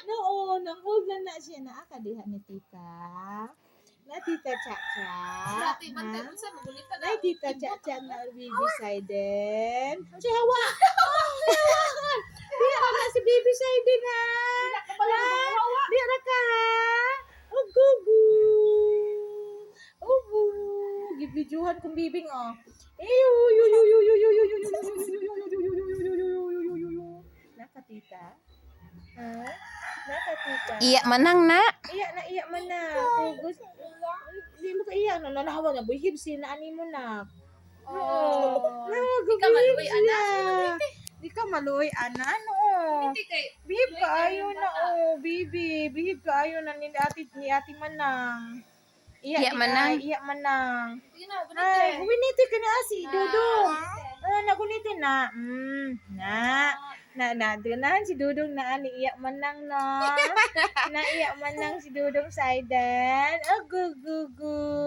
No, nang-hold na siya na akadiha ni tita. Na tita Chacha. Dati bantay unsa magulita na. Ay, tita Chacha na baby side. Si Hawa. Di na si baby side na. Di na ka. Ugugu. Ugu. Gibijuhan kong bibing oh. Nakatita. Ha? Nakatita. Iya manang na. Iyak man na. Tugos. Hindi mo ka iyak. Nanahawa na. Buhib sila. Ani mo na. Oo. Di ka maluoy, ana. Di ka maluoy, ana. Ano? Hindi kay Bihib ka ayo na. Oh, bibi. Bihib ka ayo na ni ati manang. Iyak manang. Iyak manang. Sige na, Ay, gunite. guminiti ka na si Dudong. Naguniti na. Ganahan si Dudong na ani iyak manang no. Naiyak manang si Dudong Saidan. Gugu.